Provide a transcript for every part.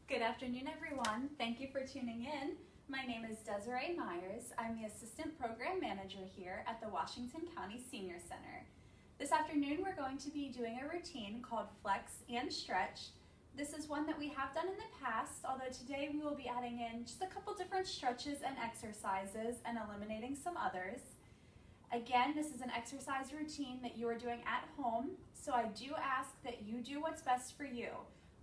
Good afternoon, everyone. Thank you for tuning in. My name is Desiree Myers. I'm the Assistant Program Manager here at the Washington County Senior Center. This afternoon, we're going to be doing a routine called Flex and Stretch. This is one that we have done in the past, although today we will be adding in just a couple different stretches and exercises and eliminating some others. Again, this is an exercise routine that you are doing at home, so I do ask that you do what's best for you.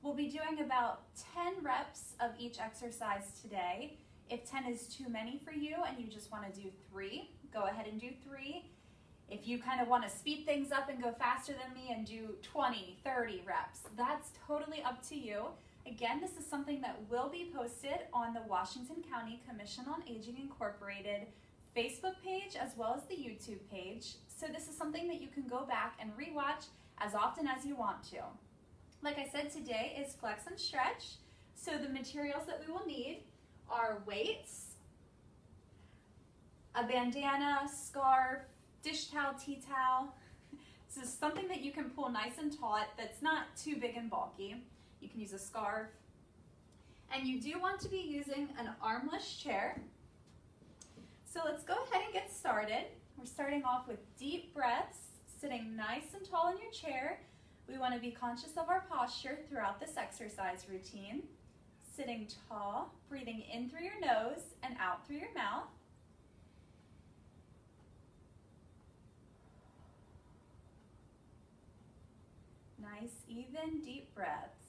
We'll be doing about 10 reps of each exercise today. If 10 is too many for you and you just want to do 3, go ahead and do 3. If you kind of want to speed things up and go faster than me and do 20, 30 reps, that's totally up to you. Again, this is something that will be posted on the Washington County Commission on Aging Incorporated Facebook page as well as the YouTube page. So this is something that you can go back and rewatch as often as you want to. Like I said, today is Flex and Stretch. So the materials that we will need are weights, a bandana, scarf, dish towel, tea towel. This is something that you can pull nice and taut that's not too big and bulky. You can use a scarf. And you do want to be using an armless chair. So let's go ahead and get started. We're starting off with deep breaths, sitting nice and tall in your chair. We want to be conscious of our posture throughout this exercise routine. Sitting tall, breathing in through your nose and out through your mouth. Nice, even, deep breaths.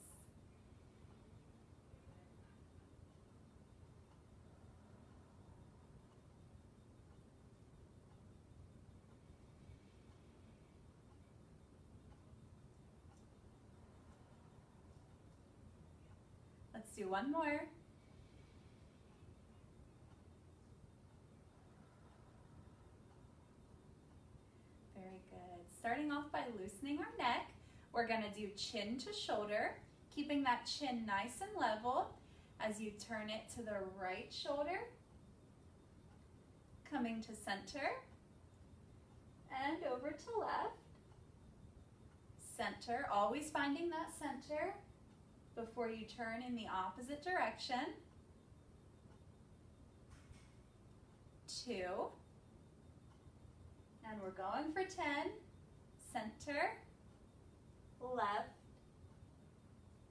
Let's do one more. Very good. Starting off by loosening our neck, we're going to do chin to shoulder, keeping that chin nice and level as you turn it to the right shoulder, coming to center, and over to left. Center, always finding that center before you turn in the opposite direction. 2. And we're going for 10. Center, left,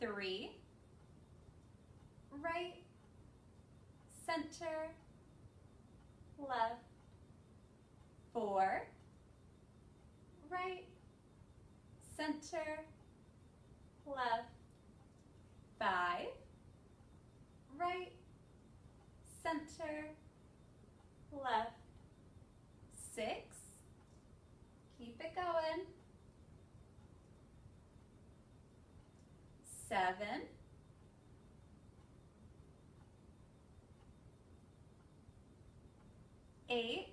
3, right, center, left, 4, right, center, left, 5, right, center, left, 6, keep it going, 7, 8,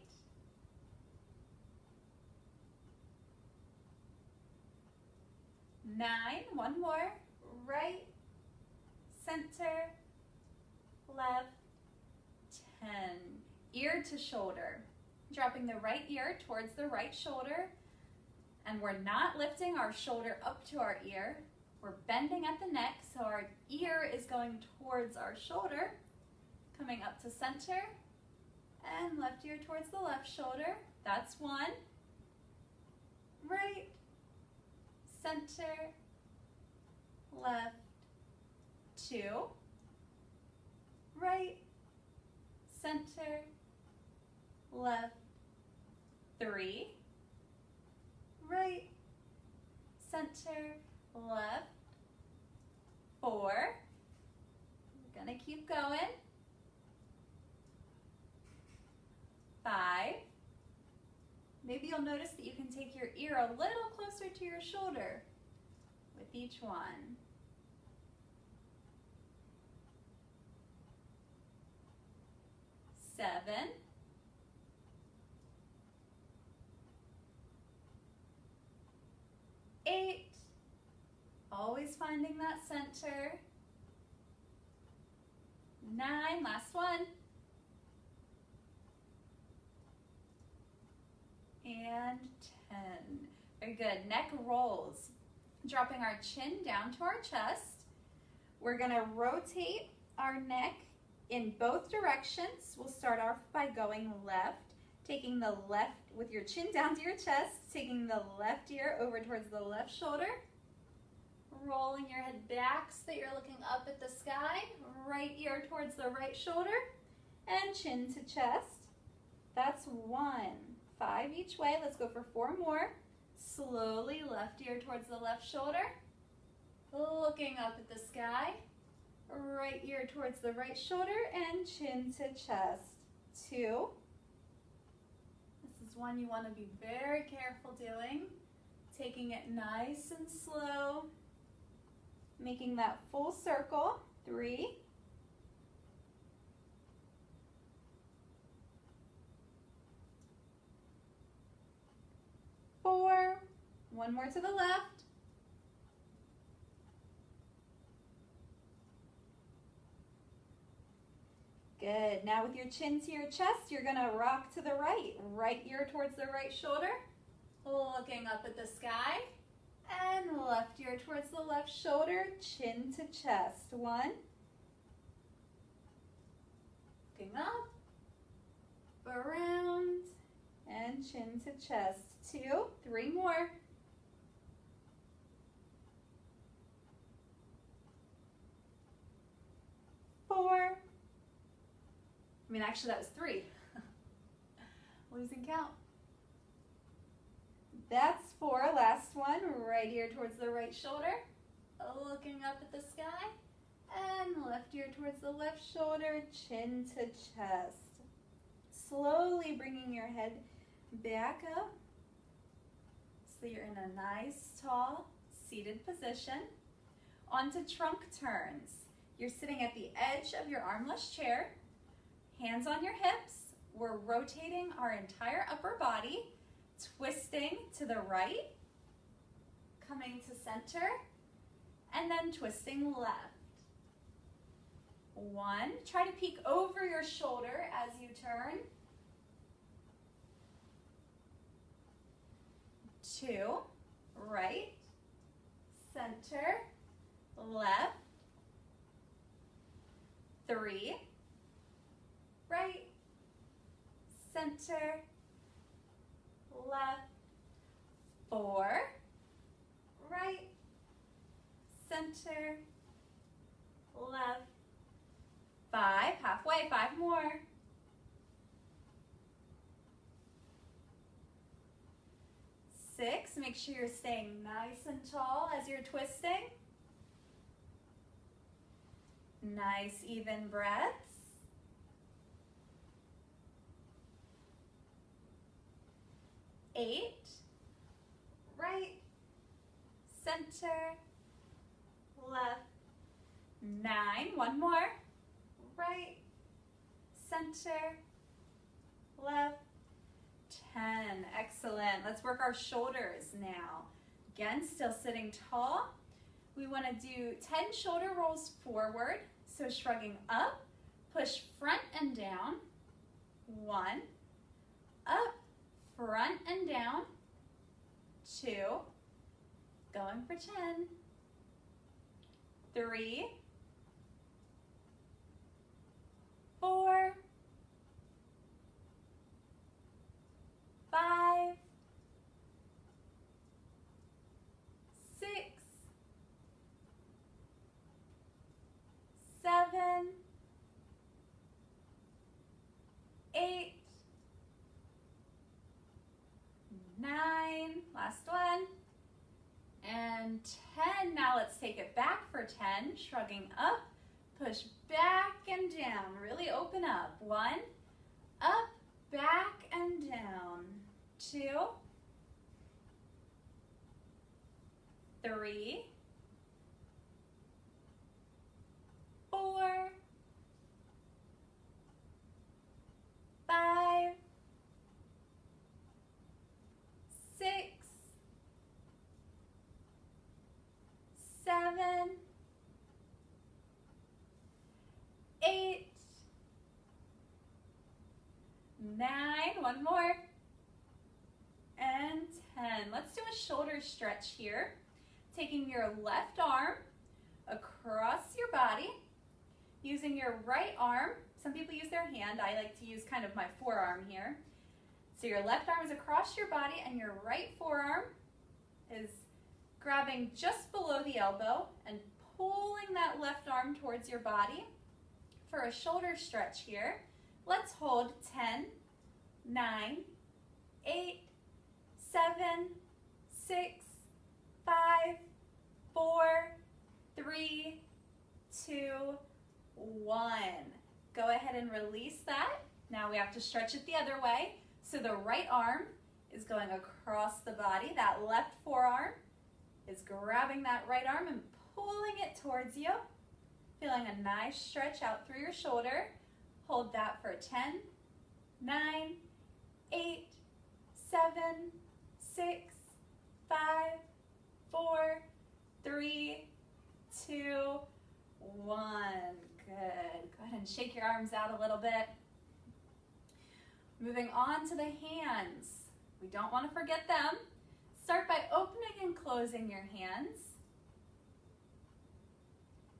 9, one more, right, center, left, 10. Ear to shoulder. Dropping the right ear towards the right shoulder. And we're not lifting our shoulder up to our ear. We're bending at the neck, so our ear is going towards our shoulder. Coming up to center. And left ear towards the left shoulder. That's 1. Right, center, left, 2, right, center, left, 3, right, center, left, 4. We're gonna keep going. 5. Maybe you'll notice that you can take your ear a little closer to your shoulder with each one. 7, 8, always finding that center. 9, last one. And 10. Very good. Neck rolls. Dropping our chin down to our chest. We're gonna rotate our neck in both directions. We'll start off by going left, taking the left with your chin down to your chest, taking the left ear over towards the left shoulder, rolling your head back so that you're looking up at the sky, right ear towards the right shoulder, and chin to chest. That's 1. 5 each way. Let's go for 4 more. Slowly left ear towards the left shoulder, looking up at the sky, right ear towards the right shoulder, and chin to chest. 2. This is one you want to be very careful doing, taking it nice and slow, making that full circle. 3. 4. 1 more to the left. 'Good. Now with your chin to your chest, you're going to rock to the right. Right ear towards the right shoulder, looking up at the sky. And left ear towards the left shoulder, chin to chest. 1. Looking up, around, and chin to chest. 2. 3 more. 4. Actually that was 3. Losing count. That's 4. Last one. Right ear towards the right shoulder, looking up at the sky, and left ear towards the left shoulder, chin to chest. Slowly bringing your head back up so you're in a nice, tall, seated position. Onto trunk turns. You're sitting at the edge of your armless chair, hands on your hips. We're rotating our entire upper body, twisting to the right, coming to center, and then twisting left. 1, try to peek over your shoulder as you turn. 2, right, center, left. 3, right, center, left. 4, right, center, left. 5, halfway, 5 more. 6, make sure you're staying nice and tall as you're twisting. Nice even breaths. 8, right, center, left. 9, 1 more, right, center, left. 10, excellent. Let's work our shoulders now. Again, still sitting tall. We want to do 10 shoulder rolls forward. So shrugging up, push front and down. 1, up, front and down. 2, going for 10. 3, 4, 5, 6, 7, 8, 9, last one, and 10. Now let's take it back for 10, shrugging up, push back and down, really open up. 1, up, back and down. 2, 3, 4, 5, 6, 7, 8, 9, 1 more, and 10. Let's do a shoulder stretch here. Taking your left arm, across your body, using your right arm. Some people use their hand. I like to use kind of my forearm here. So your left arm is across your body and your right forearm is grabbing just below the elbow and pulling that left arm towards your body. For a shoulder stretch here, let's hold 10, 9, 8, 7, 6, 5, 4, 3, 2, 1. Go ahead and release that. Now we have to stretch it the other way. So the right arm is going across the body. That left forearm is grabbing that right arm and pulling it towards you. Feeling a nice stretch out through your shoulder. Hold that for 10, 9, 8, 7, 6, 5, 4, 3, 2, 1. Good. Go ahead and shake your arms out a little bit. Moving on to the hands. We don't want to forget them. Start by opening and closing your hands.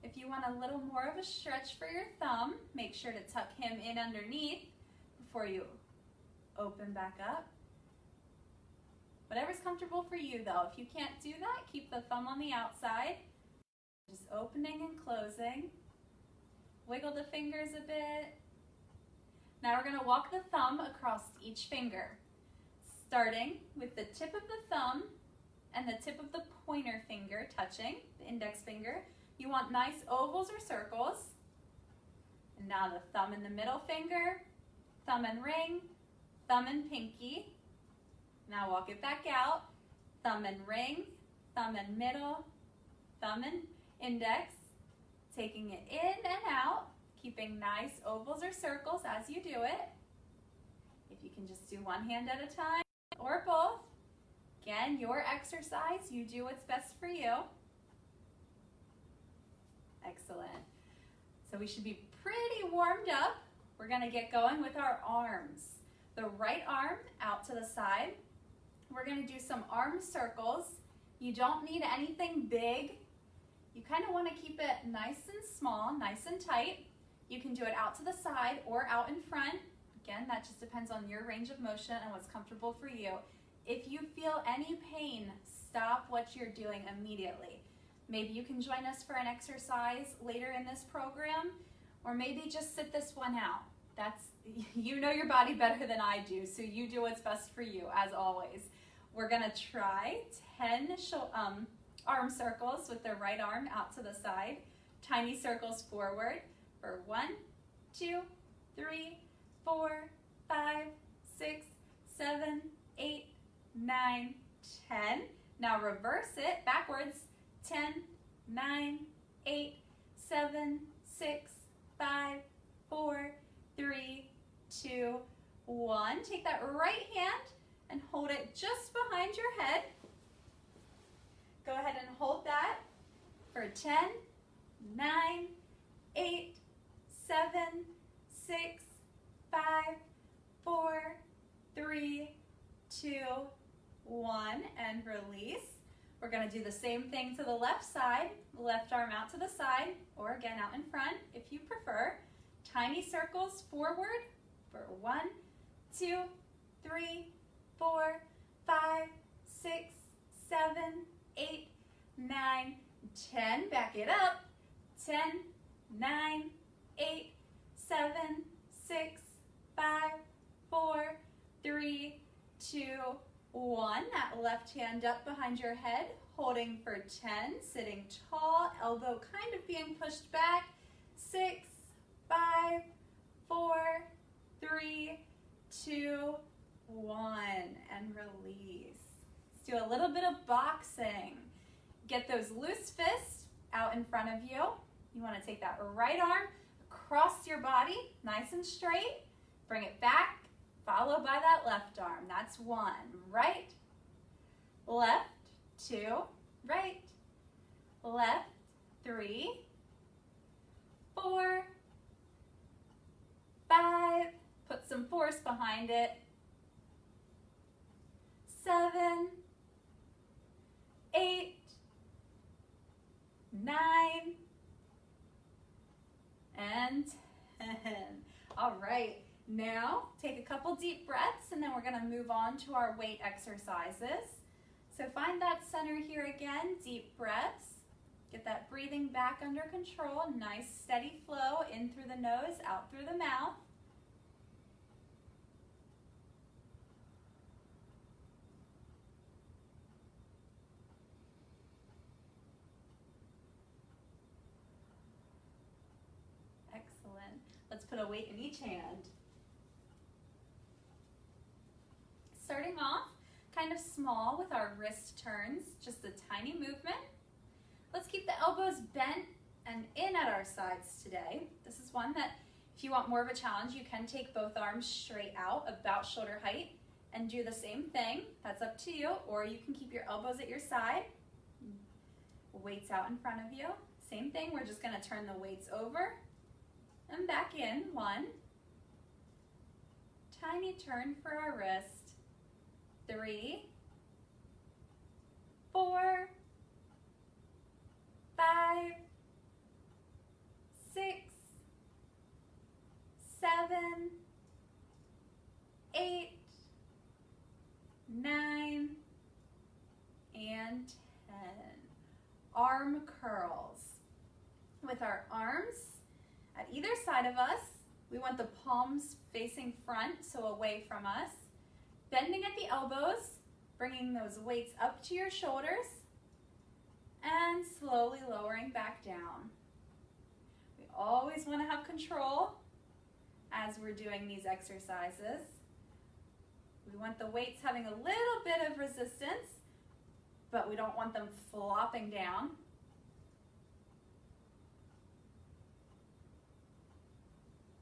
If you want a little more of a stretch for your thumb, make sure to tuck him in underneath before you open back up. Whatever's comfortable for you though. If you can't do that, keep the thumb on the outside. Just opening and closing. Wiggle the fingers a bit. Now we're going to walk the thumb across each finger, starting with the tip of the thumb and the tip of the pointer finger touching, the index finger. You want nice ovals or circles. And now the thumb and the middle finger, thumb and ring, thumb and pinky. Now walk it back out. Thumb and ring, thumb and middle, thumb and index. Taking it in and out, keeping nice ovals or circles as you do it. If you can just do one hand at a time or both. Again, your exercise, you do what's best for you. Excellent. So we should be pretty warmed up. We're going to get going with our arms. The right arm out to the side. We're going to do some arm circles. You don't need anything big. You kind of want to keep it nice and small, nice and tight. You can do it out to the side or out in front. Again, that just depends on your range of motion and what's comfortable for you. If you feel any pain, stop what you're doing immediately. Maybe you can join us for an exercise later in this program, or maybe just sit this one out. You know your body better than I do, so you do what's best for you, as always. We're gonna try 10 arm circles with the right arm out to the side, tiny circles forward for 1, 2, 3, 4, 5, 6, 7, 8, 9, 10. Now reverse it backwards. 10, 9, 8, 7, 6, 5, 4, 3, 2, 1. Take that right hand and hold it just behind your head. Go ahead and hold that for 10, 9, 8, 7, 6, 5, 4, 3, 2, 1, and release. We're going to do the same thing to the left side, left arm out to the side, or again out in front if you prefer. Tiny circles forward for 1, 2, 3, 4, 5, 6, 7, 8, 9, 10. Back it up. 10, 9, 8, 7, 6, 5, 4, 3, 2, 1. That left hand up behind your head, holding for 10, sitting tall, elbow kind of being pushed back. 6, 5, 4, 3, 2, 1, and release. Let's do a little bit of boxing. Get those loose fists out in front of you. You want to take that right arm across your body, nice and straight. Bring it back, followed by that left arm. That's 1. Right, left, 2, right, left, 3, 4, 5, put some force behind it, 7, 8, 9, and 10. All right, now take a couple deep breaths and then we're gonna move on to our weight exercises. So find that center here again, deep breaths. Get that breathing back under control, nice steady flow in through the nose, out through the mouth. Excellent. Let's put a weight in each hand. Starting off kind of small with our wrist turns, just a tiny movement. Let's keep the elbows bent and in at our sides today. This is one that if you want more of a challenge, you can take both arms straight out about shoulder height and do the same thing. That's up to you, or you can keep your elbows at your side, weights out in front of you. Same thing, we're just gonna turn the weights over and back in. 1. Tiny turn for our wrist. 3, 4, 5, 6, 7, 8, 9, and 10. Arm curls. With our arms at either side of us, we want the palms facing front, so away from us. Bending at the elbows, bringing those weights up to your shoulders, and slowly lowering back down. We always want to have control as we're doing these exercises. We want the weights having a little bit of resistance, but we don't want them flopping down.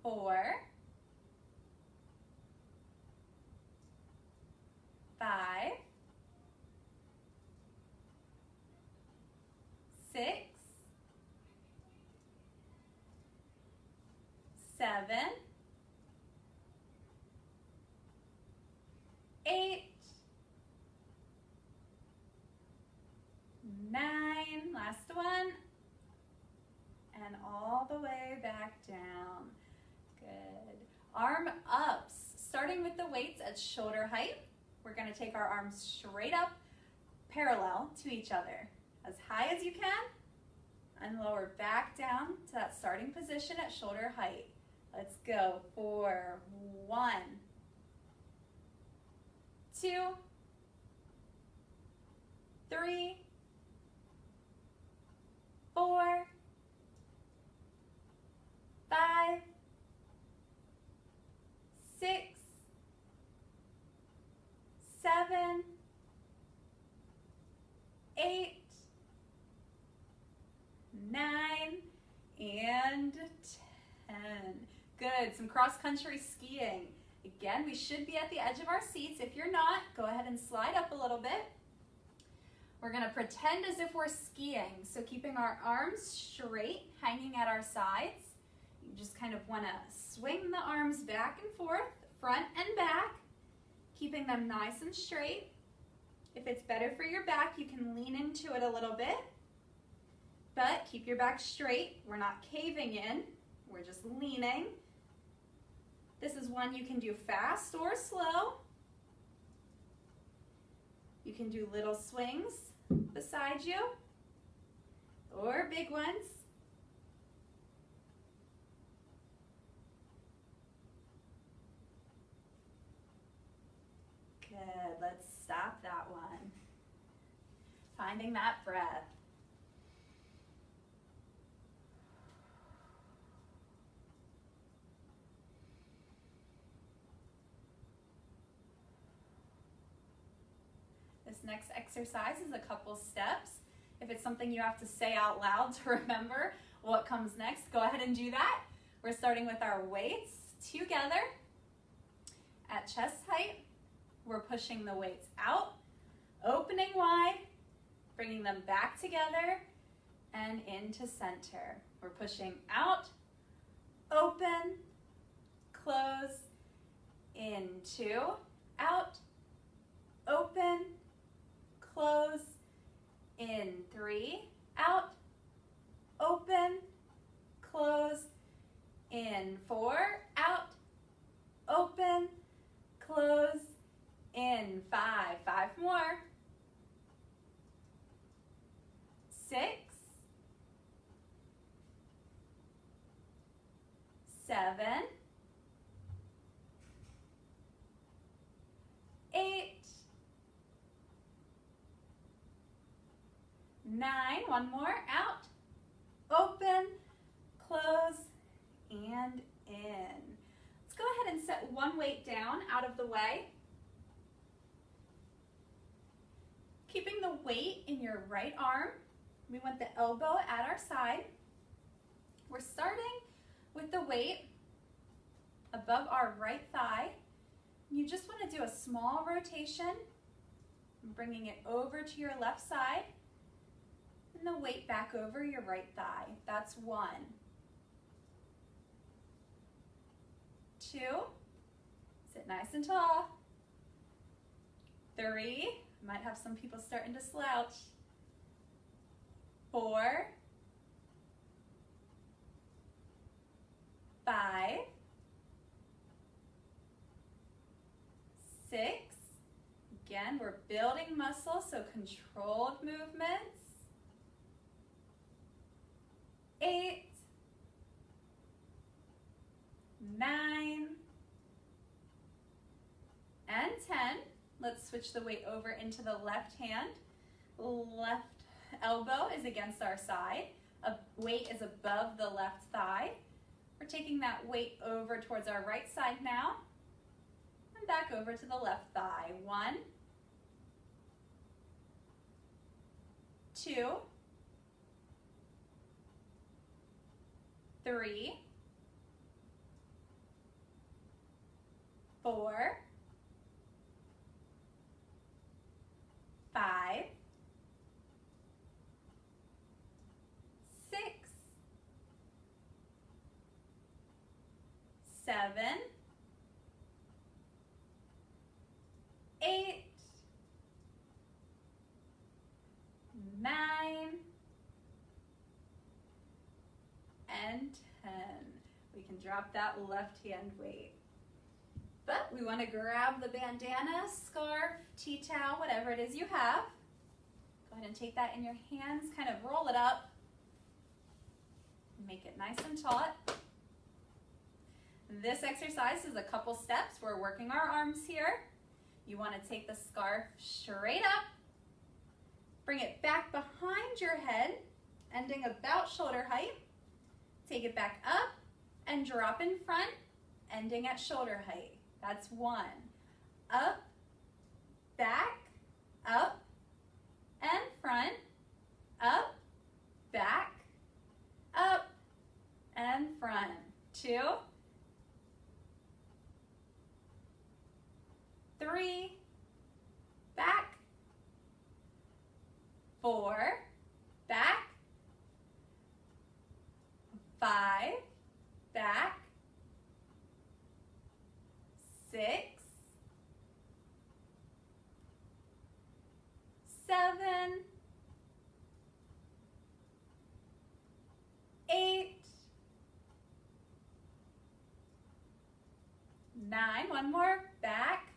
4, 5, 6, 7, 8, 9, last one, and all the way back down. Good. Arm ups, starting with the weights at shoulder height. We're going to take our arms straight up, parallel to each other, as high as you can, and lower back down to that starting position at shoulder height. Let's go for 1, 2, 3, 4, 5, 6, 7, 8, 9, and 10. Good. Some cross-country skiing. Again, we should be at the edge of our seats. If you're not, go ahead and slide up a little bit. We're going to pretend as if we're skiing. So keeping our arms straight, hanging at our sides. You just kind of want to swing the arms back and forth, front and back, keeping them nice and straight. If it's better for your back, you can lean into it a little bit, but keep your back straight. We're not caving in, we're just leaning. This is one you can do fast or slow. You can do little swings beside you or big ones. Good, let's stop that one. Finding that breath. This next exercise is a couple steps. If it's something you have to say out loud to remember what comes next, go ahead and do that. We're starting with our weights together at chest height. We're pushing the weights out, opening wide, bringing them back together and into center. We're pushing out, open, close, into, out, open, close, in 3, out, open, close, 7, 8, 9, one more, out, open, close, and in. Let's go ahead and set one weight down out of the way. Keeping the weight in your right arm, we want the elbow at our side. We're starting with the weight above our right thigh. You just want to do a small rotation, bringing it over to your left side, and the weight back over your right thigh. That's 1. 2, sit nice and tall. 3, might have some people starting to slouch. 4, 5, 6, again, we're building muscle, so controlled movements. 8, 9, and 10. Let's switch the weight over into the left hand. Left elbow is against our side. Weight is above the left thigh. We're taking that weight over towards our right side now, and back over to the left thigh. 1, 2, 3, 4, 5, 6, 7, 8, 9, and 10. We can drop that left hand weight. But we want to grab the bandana, scarf, tea towel, whatever it is you have. Go ahead and take that in your hands, kind of roll it up. Make it nice and taut. This exercise is a couple steps. We're working our arms here. You want to take the scarf straight up. Bring it back behind your head, ending about shoulder height. Take it back up and drop in front, ending at shoulder height. That's 1. Up, back, up, and front, up, back, up, and front. 2, 3, back, 4, back, 5, back, 6, 7, 8, 9, one more, back,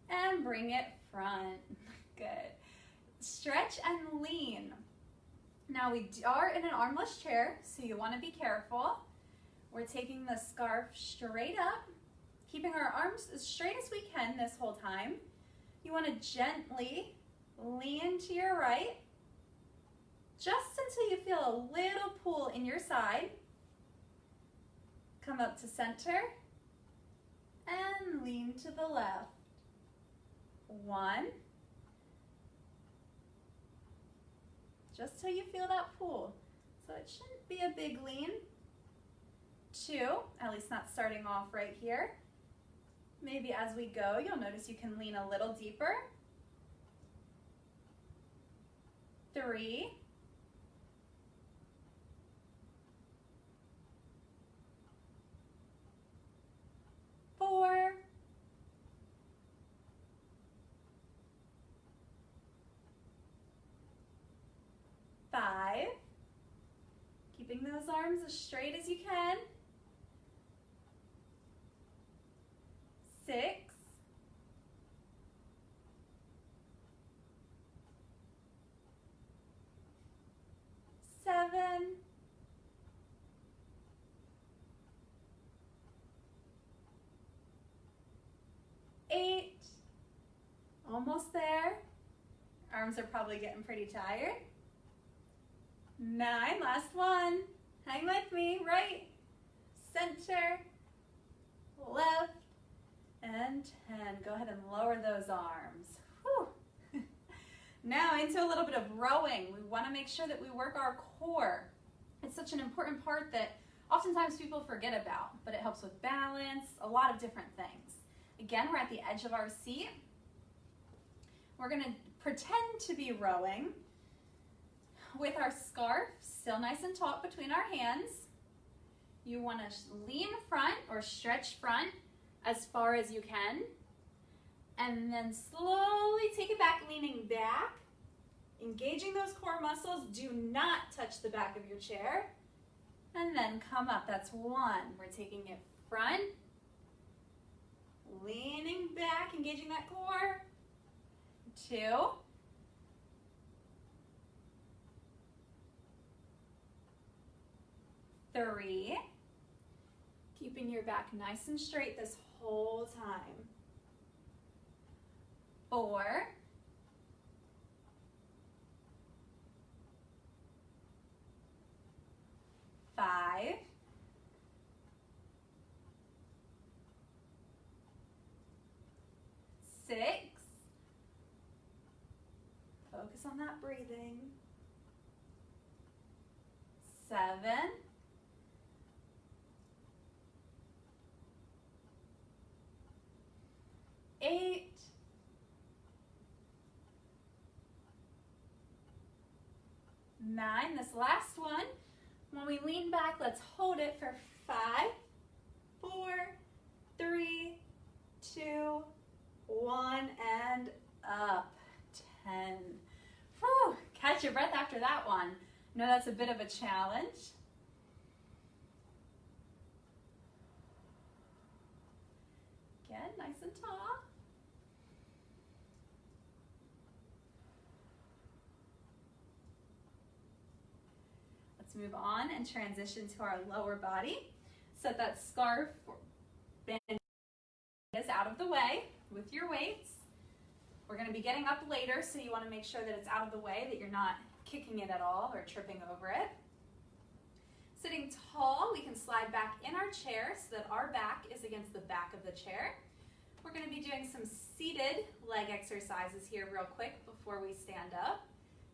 and bring it front. Good. Stretch and lean. Now we are in an armless chair, so you want to be careful. We're taking the scarf straight up, keeping our arms as straight as we can this whole time. You want to gently lean to your right, just until you feel a little pull in your side. Come up to center and lean to the left. 1, just till you feel that pull. So it shouldn't be a big lean. 2, at least not starting off right here. Maybe as we go, you'll notice you can lean a little deeper. 3, 4, 5, keeping those arms as straight as you can. 6, 7, Almost there. Arms are probably getting pretty tired. 9, last one. Hang with me, right, center, left, and 10. Go ahead and lower those arms. Whew. Now into a little bit of rowing. We want to make sure that we work our core. It's such an important part that oftentimes people forget about, but it helps with balance, a lot of different things. Again, we're at the edge of our seat. We're going to pretend to be rowing with our scarf still nice and taut between our hands. You want to lean front or stretch front as far as you can, and then slowly take it back, leaning back, engaging those core muscles. Do not touch the back of your chair, and then come up. That's 1. We're taking it front, leaning back, engaging that core. 2. 3. Keeping your back nice and straight this whole time. 4. 5. 6. Focus on that breathing. 7. 8. 9. This last one, when we lean back, let's hold it for 5, 4, 3, 2, 1, and up. 10. Whew, catch your breath after that one. I know that's a bit of a challenge. Again, nice and tall. Let's move on and transition to our lower body. Set that scarf band is out of the way with your weights. We're going to be getting up later, so you want to make sure that it's out of the way, that you're not kicking it at all or tripping over it. Sitting tall, we can slide back in our chair so that our back is against the back of the chair. We're going to be doing some seated leg exercises here real quick before we stand up,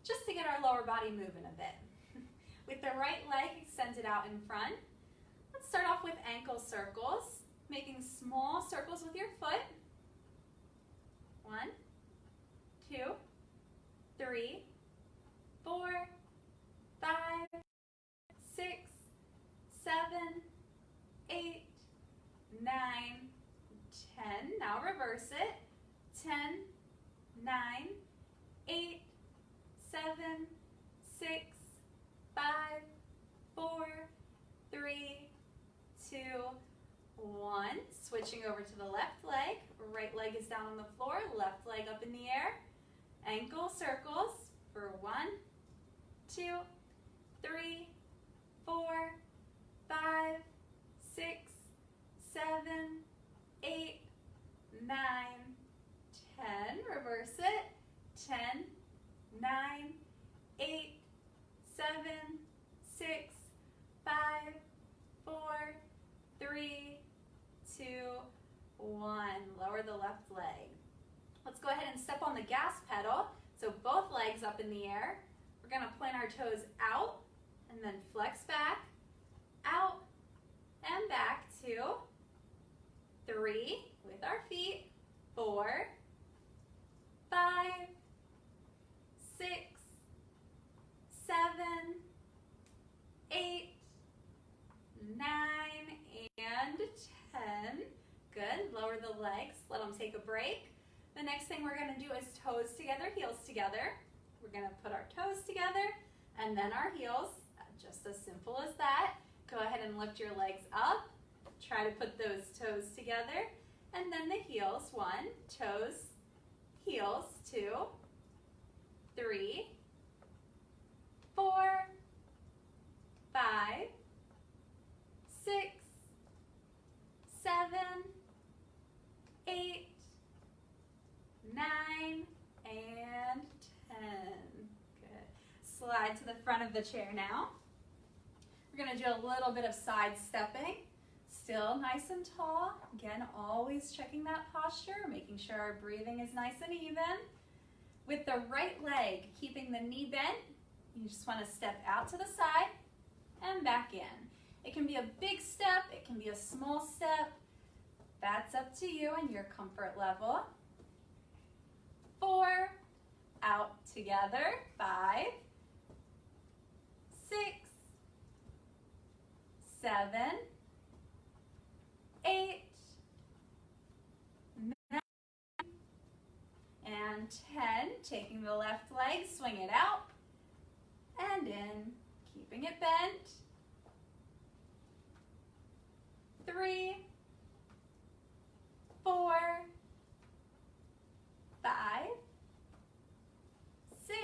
just to get our lower body moving a bit. With the right leg extended out in front, let's start off with ankle circles, making small circles with your foot. 1, 2, 3, 4, 5, 6, 7, 8, 9, 10. Now reverse it. 10, 9, 8, 7, 6, 5, 4, 3, 2, 1. Switching over to the left leg. Right leg is down on the floor, left leg up in the air. Ankle circles for 1, 2, 3, 4, 5, 6, 7, 8, 9, 10. Reverse it. 10, 9, 8, 7, 6, 5, 4, 3, 2, 1. Lower the left leg. Let's go ahead and step on the gas pedal. So both legs up in the air. We're going to plant our toes out and then flex back, out, and back. 2, 3 with our feet. 4, 5, 6, 7, 8, 9, and 10. Good. Lower the legs. Let them take a break. The next thing we're going to do is toes together, heels together. We're going to put our toes together and then our heels. Just as simple as that. Go ahead and lift your legs up. Try to put those toes together. And then the heels. 1, toes, heels. 2, 3, 4, 5, 6, 7, 8, 9, front of the chair now. We're going to do a little bit of side stepping. Still nice and tall. Again, always checking that posture, making sure our breathing is nice and even. With the right leg, keeping the knee bent, you just want to step out to the side and back in. It can be a big step, it can be a small step. That's up to you and your comfort level. 4, out together. 5, 6, 7, 8, 9, and 10. Taking the left leg, swing it out and in, keeping it bent. 3, 4, 5, 6,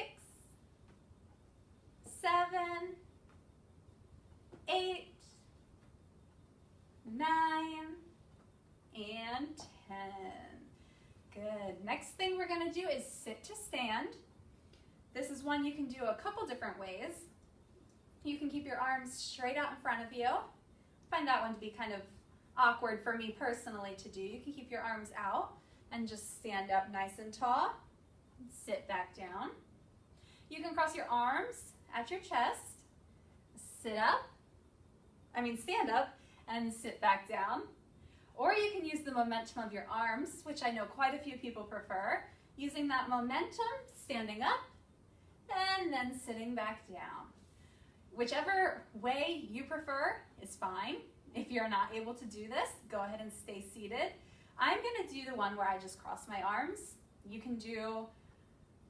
7, 8, 9, and 10. Good. Next thing we're going to do is sit to stand. This is one you can do a couple different ways. You can keep your arms straight out in front of you. I find that one to be kind of awkward for me personally to do. You can keep your arms out and just stand up nice and tall. Sit back down. You can cross your arms at your chest. Stand up and sit back down. Or you can use the momentum of your arms, which I know quite a few people prefer. Using that momentum, standing up and then sitting back down. Whichever way you prefer is fine. If you're not able to do this, go ahead and stay seated. I'm going to do the one where I just cross my arms. You can do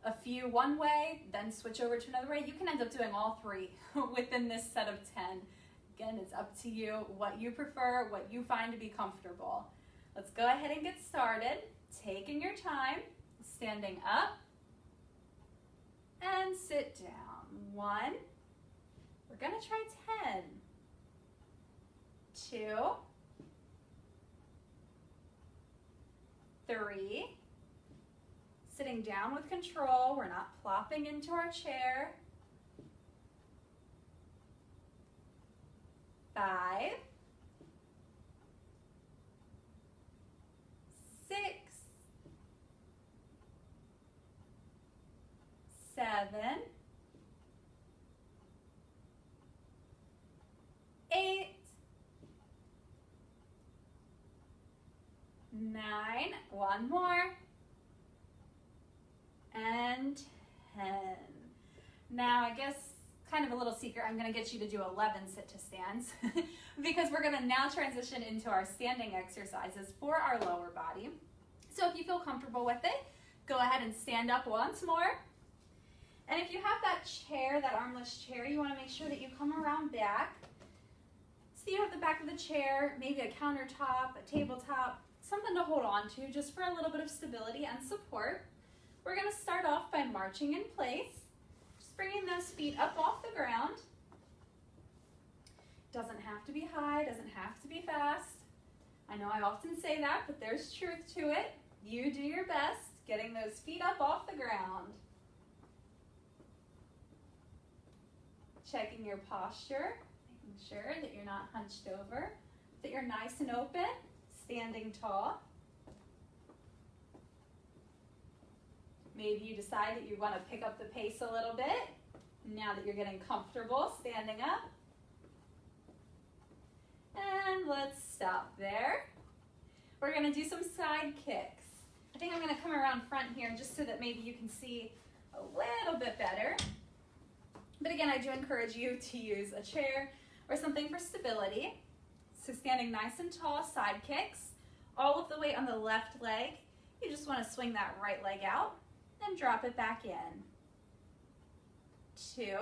a few one way, then switch over to another way. You can end up doing all 3 within this set of 10. Again, it's up to you what you prefer, what you find to be comfortable. Let's go ahead and get started. Taking your time, standing up and sit down. 1. We're going to try 10. 2, 3, sitting down with control, we're not plopping into our chair. 5, 6, 7, 8, 9, one more, and 10. Now I guess kind of a little secret, I'm going to get you to do 11 sit to stands because we're going to now transition into our standing exercises for our lower body. So if you feel comfortable with it, go ahead and stand up once more. And if you have that chair, that armless chair, you want to make sure that you come around back. So you have the back of the chair, maybe a countertop, a tabletop, something to hold on to just for a little bit of stability and support. We're going to start off by marching in place, just bringing those feet up off the ground. Doesn't have to be high, doesn't have to be fast. I know I often say that, but there's truth to it. You do your best getting those feet up off the ground. Checking your posture, making sure that you're not hunched over, that you're nice and open, standing tall. Maybe you decide that you want to pick up the pace a little bit now that you're getting comfortable standing up. And let's stop there. We're going to do some side kicks. I think I'm going to come around front here just so that maybe you can see a little bit better. But again, I do encourage you to use a chair or something for stability. So standing nice and tall, side kicks, all of the weight on the left leg. You just want to swing that right leg out and drop it back in. 2,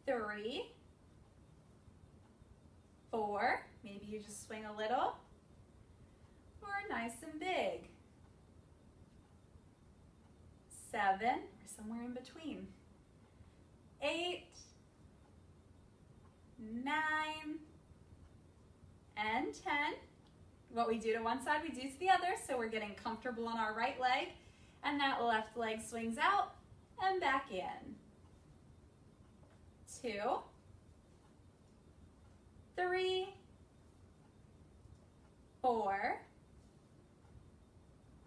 3, 4, maybe you just swing a little, or nice and big. 7, or somewhere in between. 8, 9, and 10. What we do to one side, we do to the other, so we're getting comfortable on our right leg, and that left leg swings out and back in. 2, 3, 4,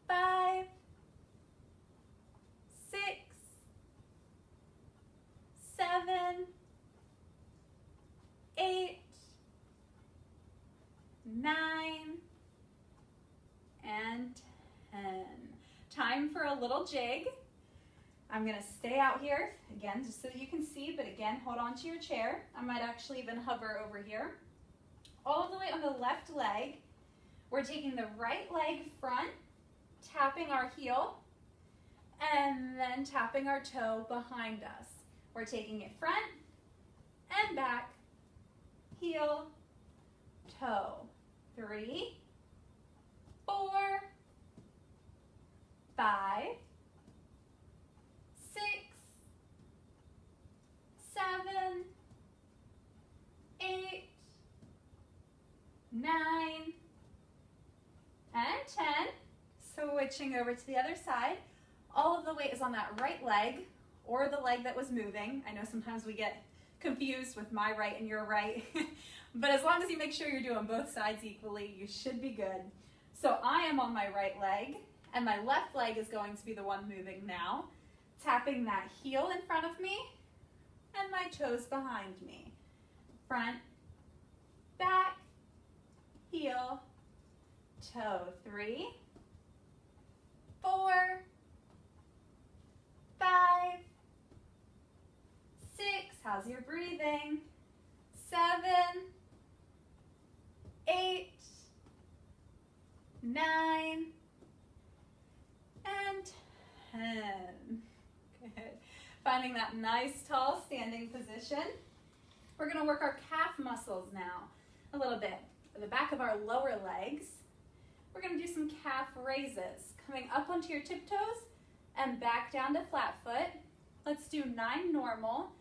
5, 6, 7, 8, 9, and 10. Time for a little jig. I'm going to stay out here, again, just so you can see, but again, hold on to your chair. I might actually even hover over here. All of the way on the left leg, we're taking the right leg front, tapping our heel, and then tapping our toe behind us. We're taking it front and back, heel, toe. 3, 4, 5, 6, 7, 8, 9, and 10. Switching over to the other side. All of the weight is on that right leg or the leg that was moving. I know sometimes we get confused with my right and your right, but as long as you make sure you're doing both sides equally, you should be good. So I am on my right leg, and my left leg is going to be the one moving now, tapping that heel in front of me and my toes behind me. Front, back, heel, toe. 3, 4, 5, 6, how's your breathing? 7, 8, 9, and 10. Good. Finding that nice tall standing position. We're going to work our calf muscles now a little bit. At the back of our lower legs, we're going to do some calf raises. Coming up onto your tiptoes and back down to flat foot. Let's do 9 normal.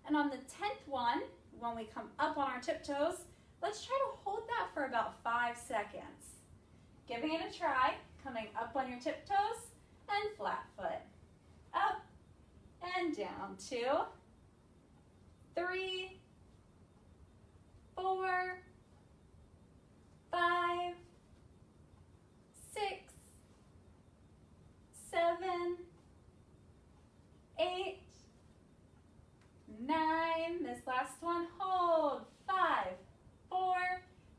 And on the 10th one, when we come up on our tiptoes, let's try to hold that for about 5 seconds. Giving it a try, coming up on your tiptoes and flat foot. Up and down. 2, 3, 4, 5, 6, 7, 8, 9. This last one, hold. 5, 4,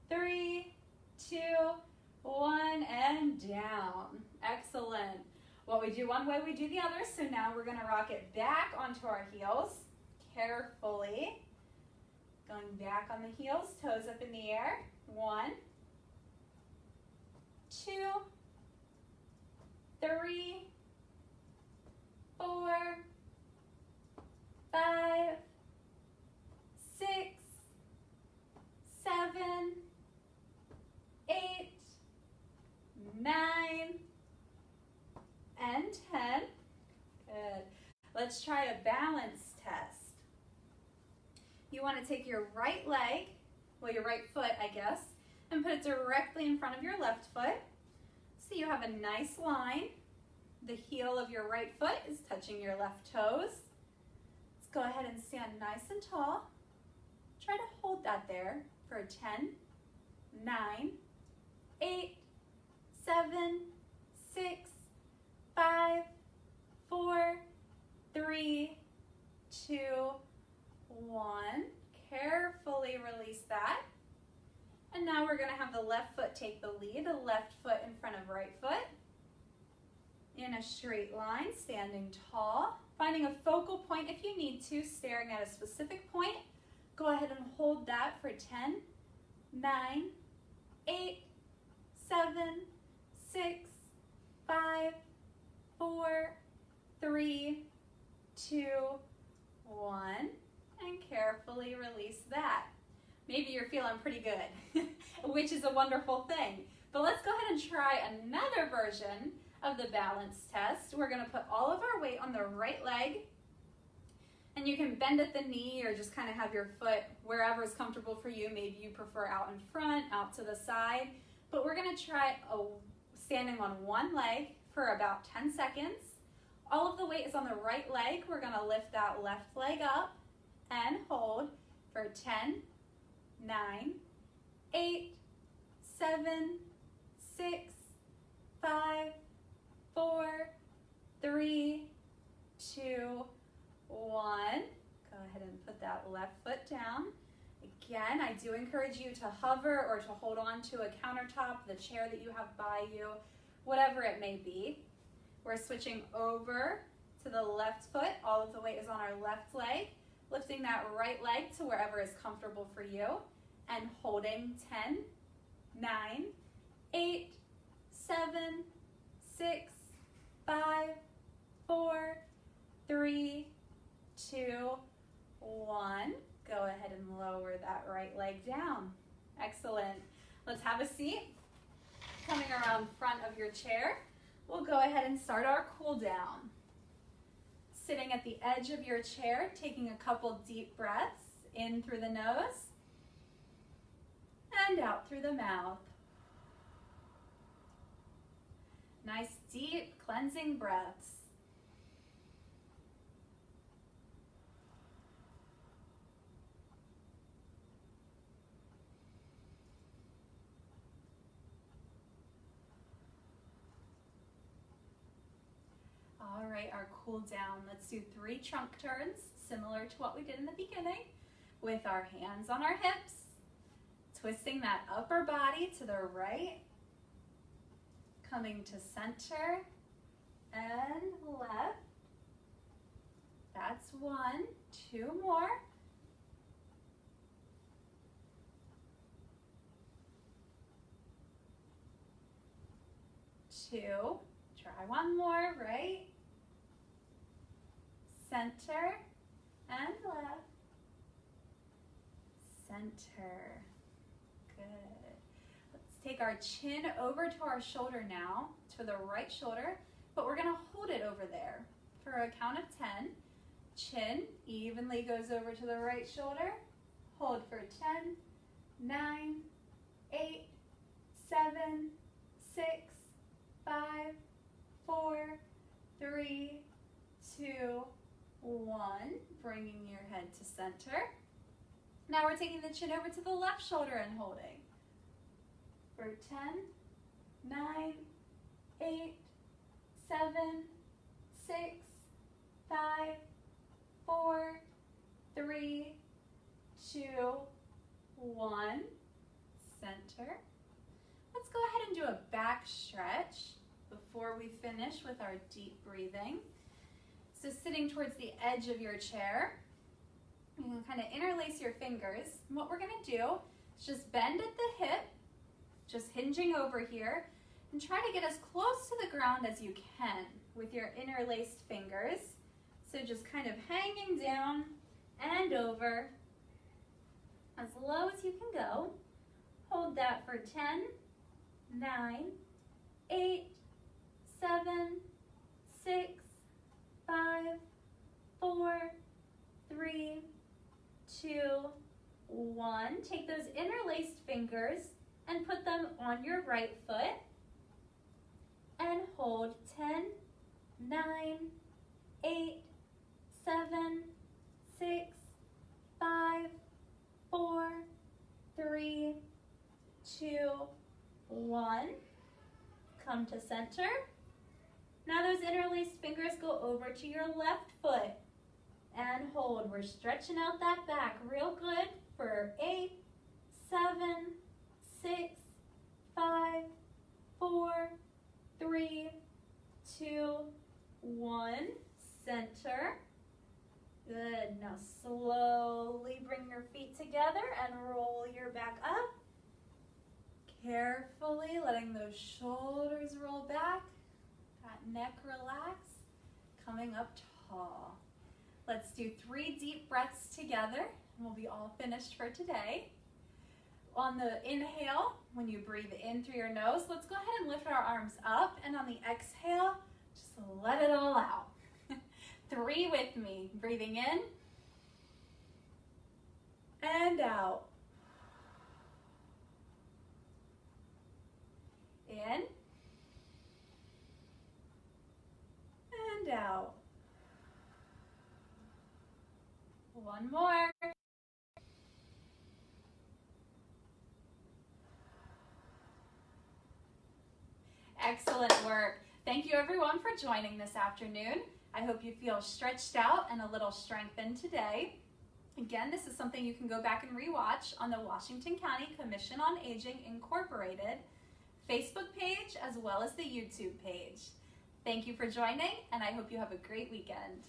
3, 2, 1, and down. Excellent. What we do one way, we do the other. So now we're going to rock it back onto our heels, carefully. Going back on the heels, toes up in the air. 1, 2, 3, 4, 5, 6, 7, 8, 9, and 10. Good. Let's try a balance test. You want to take your right leg, well, your right foot, I guess, and put it directly in front of your left foot. So you have a nice line. The heel of your right foot is touching your left toes. Let's go ahead and stand nice and tall. Try to hold that there for 10, 9, 8, 7, 6, 5, 4, 3, 2, 1. Carefully release that. And now we're going to have the left foot take the lead, the left foot in front of right foot. In a straight line, standing tall. Finding a focal point if you need to, staring at a specific point. Go ahead and hold that for 10, 9, 8, 7, 6, 5, 4, 3, 2, 1. And carefully release that. Maybe you're feeling pretty good, which is a wonderful thing. But let's go ahead and try another version of the balance test. We're going to put all of our weight on the right leg, and you can bend at the knee or just kind of have your foot wherever is comfortable for you. Maybe you prefer out in front, out to the side, but we're going to try standing on one leg for about 10 seconds. All of the weight is on the right leg. We're going to lift that left leg up and hold for 10, 9, 8, 7, 6, 5, 4, 3, 2, 1. Go ahead and put that left foot down. Again, I do encourage you to hover or to hold on to a countertop, the chair that you have by you, whatever it may be. We're switching over to the left foot. All of the weight is on our left leg. Lifting that right leg to wherever is comfortable for you. And holding 10, 9, 8, 7, 6, 5, 4, 3, 2, 1. Go ahead and lower that right leg down. Excellent. Let's have a seat. Coming around front of your chair, we'll go ahead and start our cool down. Sitting at the edge of your chair, taking a couple deep breaths in through the nose and out through the mouth. Nice deep cleansing breaths. All right, our cool down. Let's do 3 trunk turns, similar to what we did in the beginning, with our hands on our hips, twisting that upper body to the right, coming to center and left. That's 1, 2 more. Two, try one more, right? Center and left. Center. Good. Let's take our chin over to our shoulder now, to the right shoulder, but we're gonna hold it over there. For a count of 10, chin evenly goes over to the right shoulder. Hold for 10, 9, 8, 7, 6, 5, 4, 3, 2, 1. Bringing your head to center. Now we're taking the chin over to the left shoulder and holding. For 10, 9, 8, 7, 6, 5, 4, 3, 2, 1. Center. Let's go ahead and do a back stretch before we finish with our deep breathing. So sitting towards the edge of your chair, you can kind of interlace your fingers. And what we're going to do is just bend at the hip, just hinging over here, and try to get as close to the ground as you can with your interlaced fingers. So just kind of hanging down and over as low as you can go. Hold that for 10, 9, 8, 7, 6, 5, 4, 3, 2, 1. Take those interlaced fingers and put them on your right foot and hold 10, 9, 8, 7, 6, 5, 4, 3, 2, 1. Come to center. Now those interlaced fingers go over to your left foot and hold. We're stretching out that back real good for 8, 7, 6, 5, 4, 3, 2, 1. Center. Good. Now slowly bring your feet together and roll your back up. Carefully letting those shoulders roll back. That neck relax. Coming up tall. Let's do 3 deep breaths together and we'll be all finished for today. On the inhale, when you breathe in through your nose, let's go ahead and lift our arms up, and on the exhale, just let it all out. 3 with me. Breathing in and out. In and out. One more. Excellent work. Thank you everyone for joining this afternoon. I hope you feel stretched out and a little strengthened today. Again, this is something you can go back and rewatch on the Washington County Commission on Aging Incorporated Facebook page as well as the YouTube page. Thank you for joining, and I hope you have a great weekend.